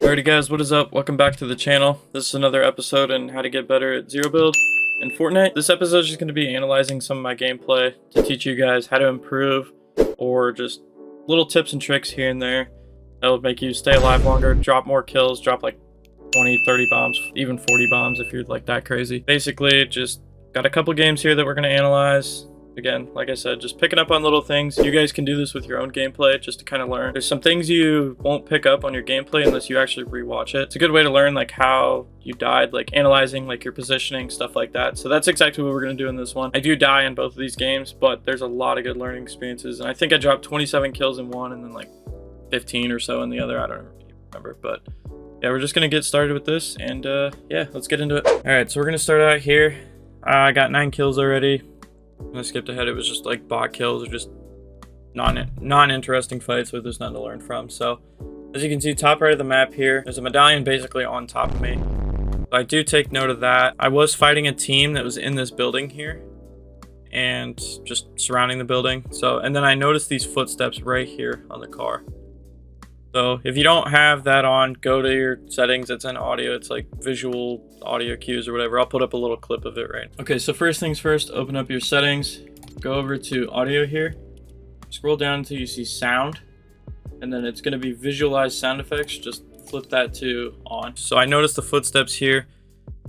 Alrighty guys, what is up? Welcome back to the channel. This is another episode on how to get better at zero build in Fortnite. This episode is just going to be analyzing some of my gameplay to teach you guys how to improve, or just little tips and tricks here and there that will make you stay alive longer, drop more kills, drop like 20, 30 bombs, even 40 bombs if you're like that crazy. Basically, just got a couple games here that we're going to analyze. Again, like I said, just picking up on little things. You guys can do this with your own gameplay just to kind of learn. There's some things you won't pick up on your gameplay unless you actually rewatch it. It's a good way to learn like how you died, like analyzing like your positioning, stuff like that. So that's exactly what we're going to do in this one. I do die in both of these games, but there's a lot of good learning experiences. And I think I dropped 27 kills in one and then like 15 or so in the other. I don't remember, but yeah, we're just going to get started with this. And yeah, let's get into it. All right, so we're going to start out here. I got 9 kills already. I skipped ahead. It was just like bot kills or just non-interesting fights where there's nothing to learn from. So as you can see, top right of the map here, there's a medallion basically on top of me. So I do take note of that. I was fighting a team that was in this building here and just surrounding the building. So, and then I noticed these footsteps right here on the car. So if you don't have that on, go to your settings. It's in audio. It's like visual audio cues or whatever. I'll put up a little clip of it right. Okay, so first things first, open up your settings. Go over to audio here. Scroll down until you see sound. And then it's going to be visualize sound effects. Just flip that to on. So I noticed the footsteps here.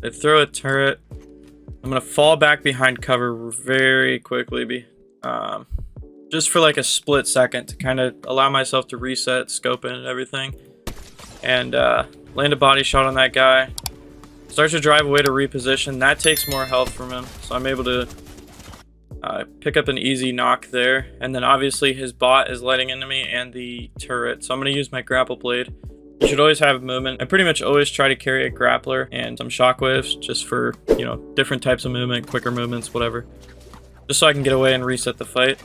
They throw a turret. I'm going to fall back behind cover very quickly. Just for like a split second to kind of allow myself to reset, scope in and everything. And land a body shot on that guy. Start to drive away to reposition. That takes more health from him. So I'm able to pick up an easy knock there. And then obviously his bot is letting into me and the turret. So I'm going to use my grapple blade. You should always have movement. I pretty much always try to carry a grappler and some shockwaves just for, you know, different types of movement, quicker movements, whatever. Just so I can get away and reset the fight.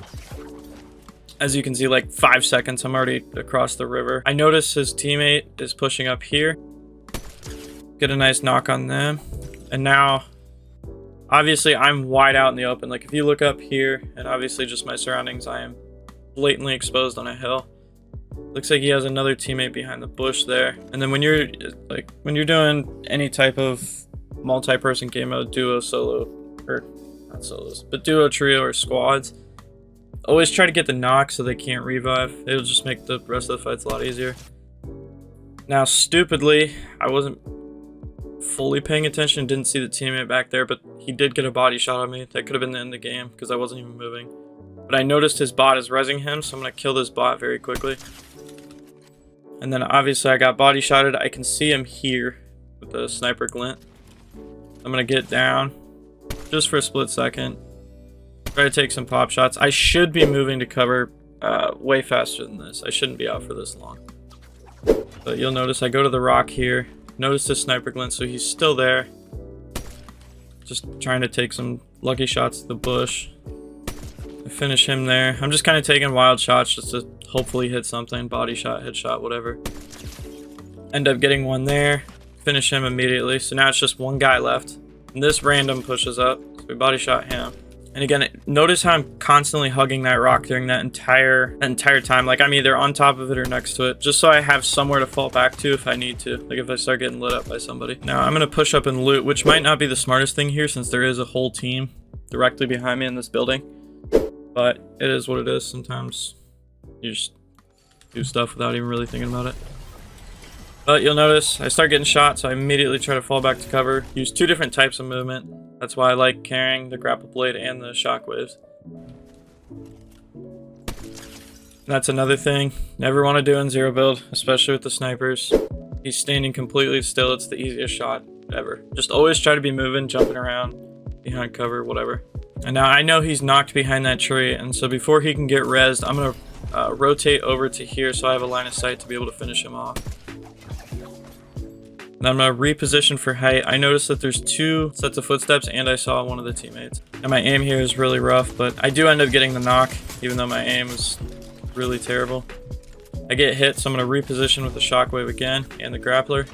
As you can see, like 5 seconds, I'm already across the river. I notice his teammate is pushing up here. Get a nice knock on them. And now, obviously, I'm wide out in the open. Like, if you look up here, and obviously just my surroundings, I am blatantly exposed on a hill. Looks like he has another teammate behind the bush there. And then when you're doing any type of multi-person game mode, duo, solo, or not solos, but duo, trio, or squads, always try to get the knock so they can't revive. It'll just make the rest of the fights a lot easier. Now, stupidly, I wasn't fully paying attention, didn't see the teammate back there, but he did get a body shot on me. That could have been the end of the game because I wasn't even moving. But I noticed his bot is rezzing him, so I'm going to kill this bot very quickly. And then obviously I got body shotted. I can see him here with the sniper glint. I'm going to get down just for a split second. Try to take some pop shots. I should be moving to cover way faster than this. I shouldn't be out for this long. But you'll notice I go to the rock here. Notice the sniper glint, so he's still there. Just trying to take some lucky shots to the bush. I finish him there. I'm just kind of taking wild shots just to hopefully hit something. Body shot, headshot, whatever. End up getting one there. Finish him immediately. So now it's just one guy left. And this random pushes up. So we body shot him. And again, notice how I'm constantly hugging that rock during that entire time. Like, I'm either on top of it or next to it, just so I have somewhere to fall back to if I need to. Like, if I start getting lit up by somebody. Now, I'm going to push up and loot, which might not be the smartest thing here since there is a whole team directly behind me in this building. But it is what it is. Sometimes you just do stuff without even really thinking about it. But you'll notice I start getting shot, so I immediately try to fall back to cover. Use 2 different types of movement. That's why I like carrying the grapple blade and the shockwaves. That's another thing. Never want to do in zero build, especially with the snipers. He's standing completely still. It's the easiest shot ever. Just always try to be moving, jumping around, behind cover, whatever. And now I know he's knocked behind that tree, and so before he can get rezzed, I'm going to rotate over to here so I have a line of sight to be able to finish him off. And I'm going to reposition for height. I noticed that there's 2 sets of footsteps and I saw one of the teammates. And my aim here is really rough, but I do end up getting the knock, even though my aim is really terrible. I get hit, so I'm going to reposition with the shockwave again and the grappler.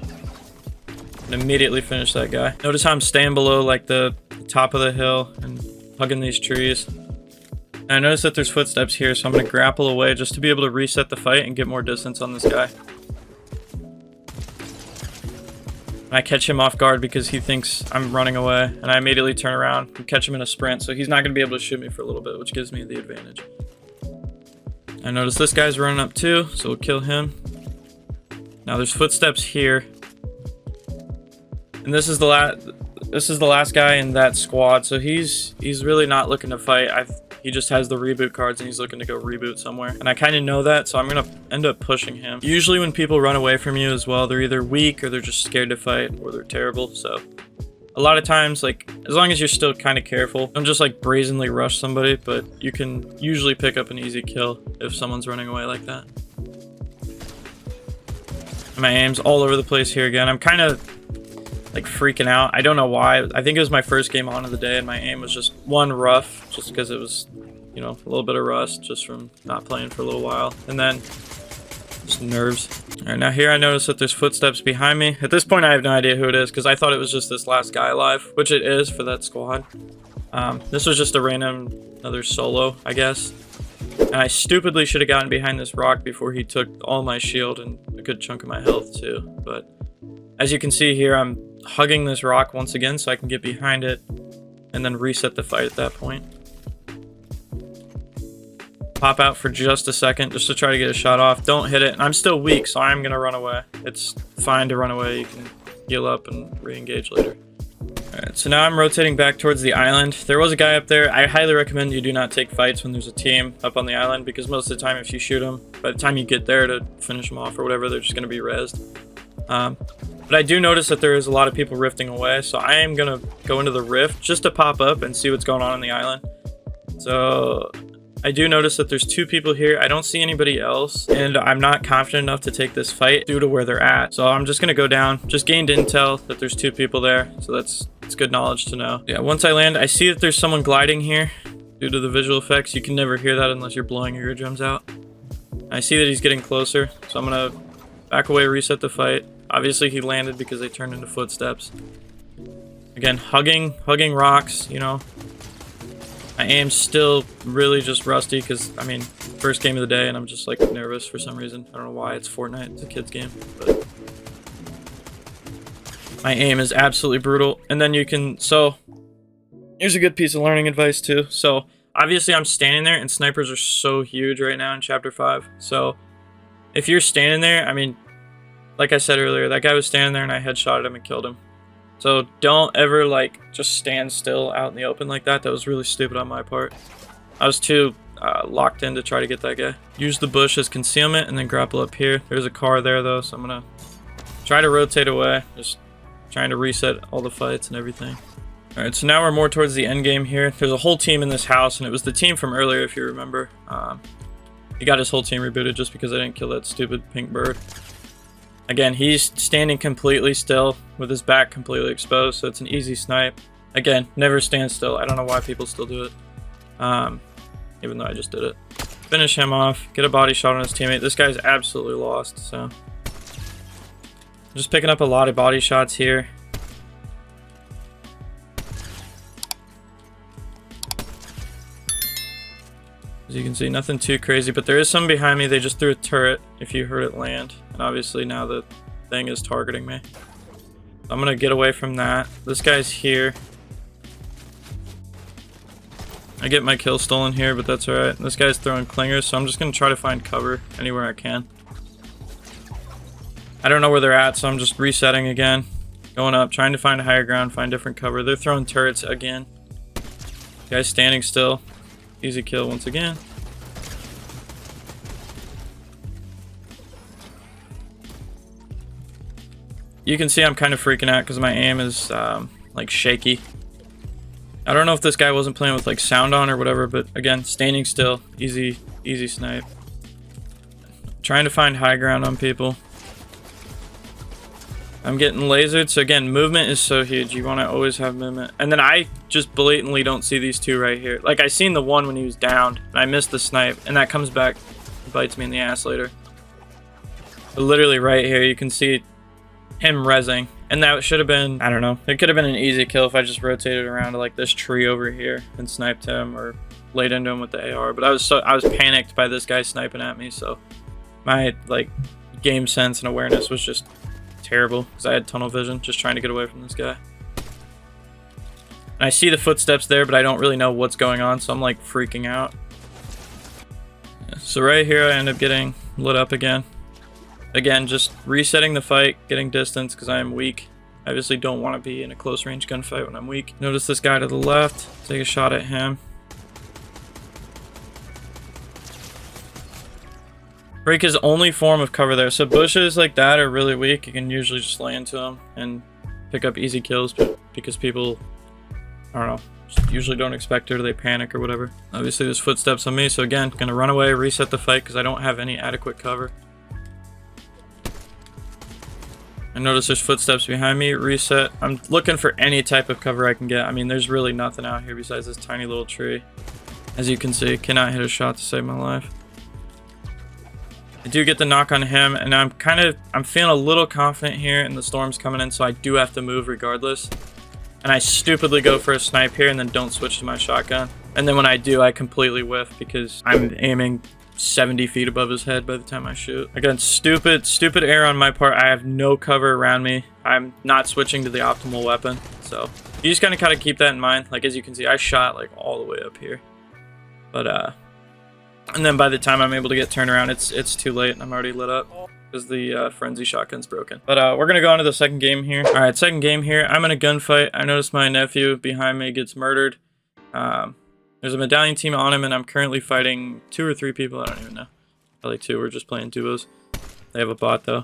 And immediately finish that guy. Notice how I'm staying below like the top of the hill and hugging these trees. And I notice that there's footsteps here, so I'm going to grapple away just to be able to reset the fight and get more distance on this guy. And I catch him off guard because he thinks I'm running away, and I immediately turn around and catch him in a sprint, so he's not going to be able to shoot me for a little bit, which gives me the advantage. I notice this guy's running up too, so we'll kill him. Now there's footsteps here. And this is the last guy in that squad, so he's really not looking to fight. He just has the reboot cards and he's looking to go reboot somewhere. And I kind of know that, so I'm going to end up pushing him. Usually when people run away from you as well, they're either weak or they're just scared to fight or they're terrible. So a lot of times, like, as long as you're still kind of careful, don't just like brazenly rush somebody, but you can usually pick up an easy kill if someone's running away like that. My aim's all over the place here again. I'm kind of like freaking out. I don't know why. I think it was my first game on of the day and my aim was just rough, just because it was, you know, a little bit of rust just from not playing for a little while, and then just nerves. All right, now here I notice that there's footsteps behind me. At this point I have no idea who it is because I thought it was just this last guy alive, which it is for that squad. This was just a random another solo, I guess, and I stupidly should have gotten behind this rock before he took all my shield and a good chunk of my health too. But as you can see here, I'm hugging this rock once again so I can get behind it and then reset the fight at that point. Pop out for just a second just to try to get a shot off. Don't hit it. I'm still weak, so I'm gonna run away. It's fine to run away. You can heal up and re-engage later. Alright, so now I'm rotating back towards the island. There was a guy up there. I highly recommend you do not take fights when there's a team up on the island, because most of the time if you shoot them, by the time you get there to finish them off or whatever, they're just gonna be rezzed. But I do notice that there is a lot of people rifting away, so I am gonna go into the rift just to pop up and see what's going on the island. So I do notice that there's 2 people here. I don't see anybody else, and I'm not confident enough to take this fight due to where they're at. So I'm just gonna go down. Just gained intel that there's 2 people there, so it's good knowledge to know. Yeah, once I land, I see that there's someone gliding here. Due to the visual effects, you can never hear that unless you're blowing your eardrums out. I see that he's getting closer, so I'm gonna back away, reset the fight. Obviously he landed because they turned into footsteps. Again, hugging rocks, you know. My aim's still really just rusty because, I mean, first game of the day and I'm just like nervous for some reason. I don't know why. It's Fortnite. It's a kid's game. But my aim is absolutely brutal. And then you can, so here's a good piece of learning advice too. So obviously I'm standing there and snipers are so huge right now in chapter 5. So if you're standing there, I mean, like I said earlier, that guy was standing there and I headshotted him and killed him. So don't ever like just stand still out in the open like that. That was really stupid on my part. I was too locked in to try to get that guy. Use the bush as concealment and then grapple up here. There's a car there though, so I'm gonna try to rotate away. Just trying to reset all the fights and everything. Alright, so now we're more towards the end game here. There's a whole team in this house and it was the team from earlier if you remember. He got his whole team rebooted just because I didn't kill that stupid pink bird. Again, he's standing completely still with his back completely exposed, so it's an easy snipe. Again, never stand still. I don't know why people still do it, even though I just did it. Finish him off, get a body shot on his teammate. This guy's absolutely lost, so I'm just picking up a lot of body shots here. As you can see, nothing too crazy, but there is some behind me. They just threw a turret if you heard it land. And obviously now the thing is targeting me. I'm gonna get away from that. This guy's here. I get my kill stolen here, but that's alright. This guy's throwing clingers, so I'm just gonna try to find cover anywhere I can. I don't know where they're at, so I'm just resetting again. Going up, trying to find a higher ground, find different cover. They're throwing turrets again. Guy's standing still. Easy kill once again. You can see I'm kind of freaking out because my aim is like shaky. I don't know if this guy wasn't playing with like sound on or whatever, but again, standing still, easy snipe. Trying to find high ground on people. I'm getting lasered, so again, movement is so huge. You want to always have movement. And then I just blatantly don't see these 2 right here. Like, I seen the one when he was downed, and I missed the snipe, and that comes back and bites me in the ass later. But literally right here, you can see him rezzing. And that should have been, I don't know, it could have been an easy kill if I just rotated around to like this tree over here and sniped him or laid into him with the AR. But I was panicked by this guy sniping at me, so my like game sense and awareness was just terrible because I had tunnel vision just trying to get away from this guy. And I see the footsteps there, but I don't really know what's going on, so I'm like freaking out. Yeah, so right here I end up getting lit up again. Again, just resetting the fight, getting distance because I am weak. I obviously don't want to be in a close range gunfight when I'm weak. Notice this guy to the left. Take a shot at him. Break his only form of cover there. So bushes like that are really weak. You can usually just lay into them and pick up easy kills, but because people, I don't know, usually don't expect it or they panic or whatever. Obviously there's footsteps on me, so again, gonna run away, reset the fight because I don't have any adequate cover. I notice there's footsteps behind me, reset. I'm looking for any type of cover I can get. I mean, there's really nothing out here besides this tiny little tree. As you can see, cannot hit a shot to save my life. I do get the knock on him, and I'm feeling a little confident here, and the storm's coming in, so I do have to move regardless. And I stupidly go for a snipe here and then don't switch to my shotgun. And then when I do, I completely whiff because I'm aiming 70 feet above his head by the time I shoot. Again, stupid error on my part. I have no cover around me. I'm not switching to the optimal weapon. So you just kind of keep that in mind. Like, as you can see, I shot like all the way up here. But, and then by the time I'm able to get turned around, it's too late and I'm already lit up because the frenzy shotgun's broken. But we're gonna go on to the second game here. All right, second game here. I'm in a gunfight. I notice my nephew behind me gets murdered. There's a medallion team on him, and I'm currently fighting 2 or 3 people. I don't even know. Probably 2. We're just playing duos. They have a bot though.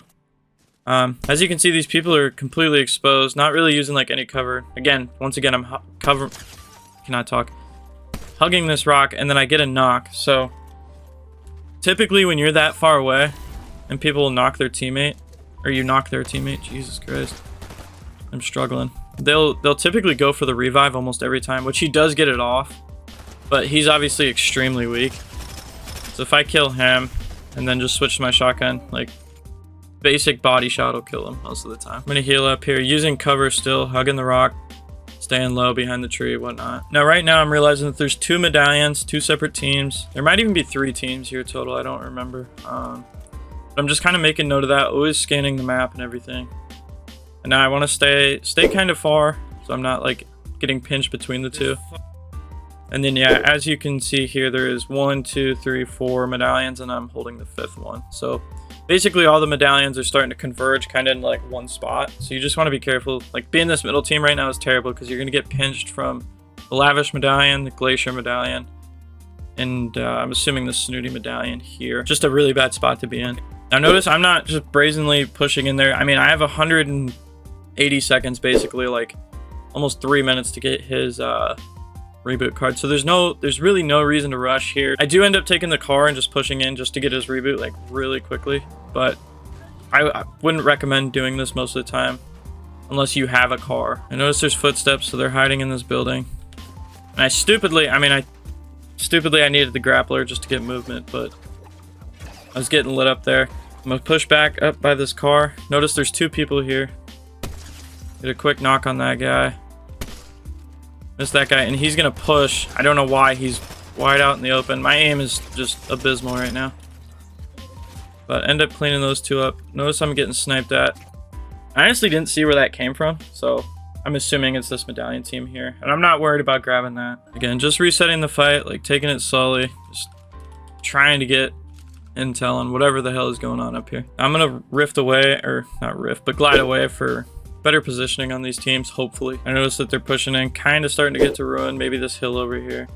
As you can see, these people are completely exposed, not really using like any cover. Again, once again, I'm cannot talk. Hugging this rock, and then I get a knock. So typically, when you're that far away, and people will knock their teammate, or you knock their teammate, Jesus Christ, I'm struggling. They'll typically go for the revive almost every time, which he does get it off. But he's obviously extremely weak. So if I kill him and then just switch to my shotgun, like basic body shot will kill him most of the time. I'm gonna heal up here, using cover still, hugging the rock, staying low behind the tree, whatnot. Now right now I'm realizing that there's 2 medallions, 2 separate teams. There might even be 3 teams here total, I don't remember. But I'm just kind of making note of that, always scanning the map and everything. And now I want to stay kind of far, so I'm not like getting pinched between the 2. And then yeah, as you can see here, there is 1, 2, 3, 4 medallions, and I'm holding the 5th one. So basically all the medallions are starting to converge kind of in like one spot. So you just want to be careful. Like being this middle team right now is terrible because you're going to get pinched from the lavish medallion, the glacier medallion, and I'm assuming the snooty medallion here. Just a really bad spot to be in. Now notice I'm not just brazenly pushing in there. I mean, I have 180 seconds basically, like almost 3 minutes to get his reboot card, so there's really no reason to rush here. I do end up taking the car and just pushing in just to get his reboot like really quickly, but I wouldn't recommend doing this most of the time unless you have a car. I notice there's footsteps, so they're hiding in this building, and I stupidly I needed the grappler just to get movement, but I was getting lit up there. I'm gonna push back up by this car. Notice there's 2 people here. Get a quick knock on that guy. Miss that guy, and he's gonna push. I don't know why. He's wide out in the open. My aim is just abysmal right now. But end up cleaning those 2 up. Notice I'm getting sniped at. I honestly didn't see where that came from, so I'm assuming it's this medallion team here. And I'm not worried about grabbing that. Again, just resetting the fight, like taking it slowly. Just trying to get intel on whatever the hell is going on up here. I'm gonna rift away, or not rift, but glide away for better positioning on these teams, hopefully. I noticed that they're pushing in, kind of starting to get to ruin. Maybe this hill over here.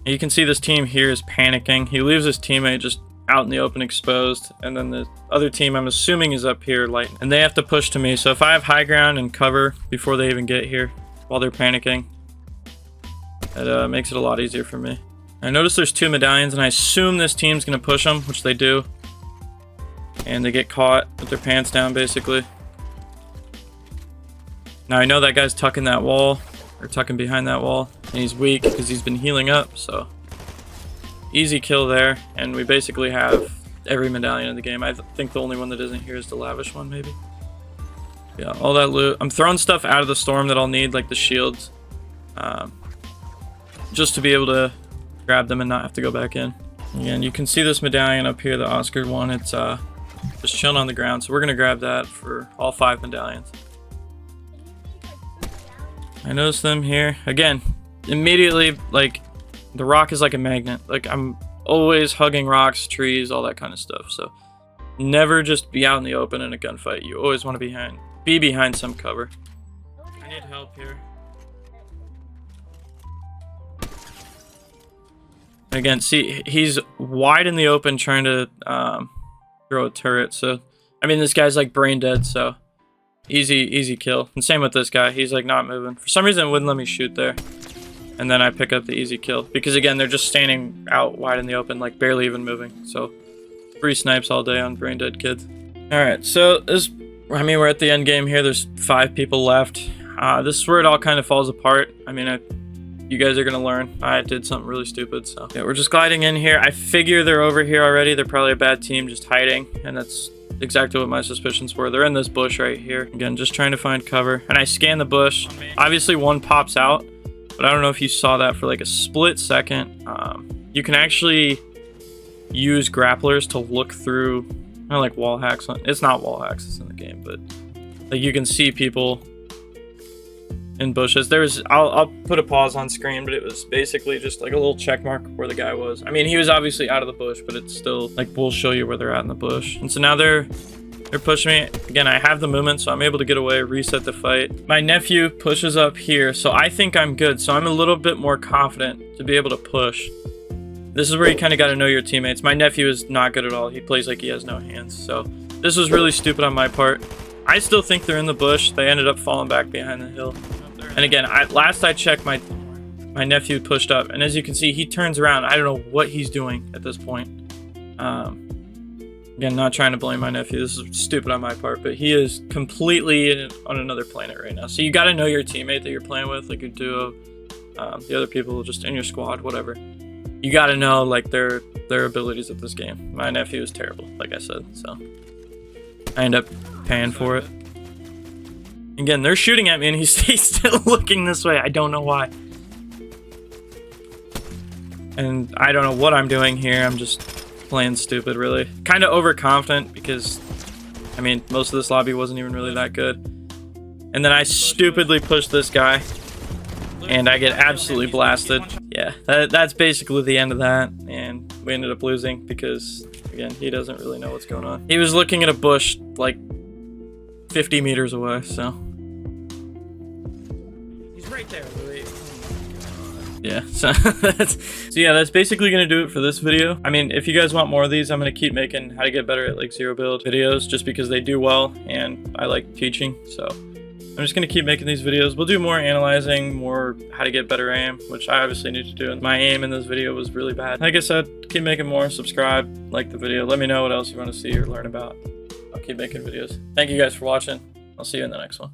And you can see this team here is panicking. He leaves his teammate just out in the open exposed, and then the other team I'm assuming is up here light, and they have to push to me. So if I have high ground and cover before they even get here while they're panicking, it makes it a lot easier for me. I notice there's 2 medallions, and I assume this team's gonna push them, which they do. And they get caught with their pants down, basically. Now I know that guy's tucking that wall, or tucking behind that wall, and he's weak because he's been healing up, so easy kill there. And we basically have every medallion in the game. I think the only one that isn't here is the lavish one, maybe. Yeah, all that loot. I'm throwing stuff out of the storm that I'll need, like the shields, just to be able to grab them and not have to go back in. Again, you can see this medallion up here, the Oscar one. It's just chilling on the ground. So we're gonna grab that for all 5 medallions. I noticed them here again. Immediately, like, the rock is like a magnet. Like, I'm always hugging rocks, trees, all that kind of stuff. So never just be out in the open in a gunfight. You always want to be behind some cover. I need help here. Again, see, he's wide in the open trying to throw a turret. So, I mean, this guy's like brain dead, so easy kill. And same with this guy. He's like not moving. For some reason, it wouldn't let me shoot there. And then I pick up the easy kill. Because again, they're just standing out wide in the open, like barely even moving. So, free snipes all day on brain dead kids. Alright, so we're at the end game here. There's 5 people left. This is where it all kind of falls apart. I mean, you guys are gonna learn. I did something really stupid, so yeah, we're just gliding in here. I figure they're over here already. They're probably a bad team just hiding, and that's exactly what my suspicions were. They're in this bush right here. Again, just trying to find cover. And I scan the bush. Obviously, one pops out, but I don't know if you saw that for like a split second. You can actually use grapplers to look through, kind of like wall hacks. It's not wall hacks, it's in the game, but like you can see people in bushes. I'll put a pause on screen, but it was basically just like a little check mark where the guy was. I mean, he was obviously out of the bush, but it's still like we'll show you where they're at in the bush. And so now they're pushing me. Again, I have the movement, so I'm able to get away, reset the fight. My nephew pushes up here, so I think I'm good. So I'm a little bit more confident to be able to push. This is where you kind of got to know your teammates. My nephew is not good at all. He plays like he has no hands. So this was really stupid on my part. I still think they're in the bush. They ended up falling back behind the hill. And again, last I checked, my nephew pushed up, and as you can see, he turns around. I don't know what he's doing at this point. Again, not trying to blame my nephew. This is stupid on my part, but he is completely on another planet right now. So you got to know your teammate that you're playing with, like your duo, the other people just in your squad, whatever. You got to know like their abilities at this game. My nephew is terrible, like I said, so I end up paying for it. Again, they're shooting at me and he's still looking this way. I don't know why. And I don't know what I'm doing here. I'm just playing stupid, really. Kind of overconfident because, I mean, most of this lobby wasn't even really that good. And then I stupidly push this guy and I get absolutely blasted. Yeah, that's basically the end of that. And we ended up losing because, again, he doesn't really know what's going on. He was looking at a bush like 50 meters away, so. He's right there, Louis. Yeah, so that's basically gonna do it for this video. I mean, if you guys want more of these, I'm gonna keep making how to get better at like zero build videos just because they do well and I like teaching. So I'm just gonna keep making these videos. We'll do more analyzing, more how to get better aim, which I obviously need to do. My aim in this video was really bad. Like I said, keep making more, subscribe, like the video. Let me know what else you want to see or learn about. I'll keep making videos. Thank you guys for watching. I'll see you in the next one.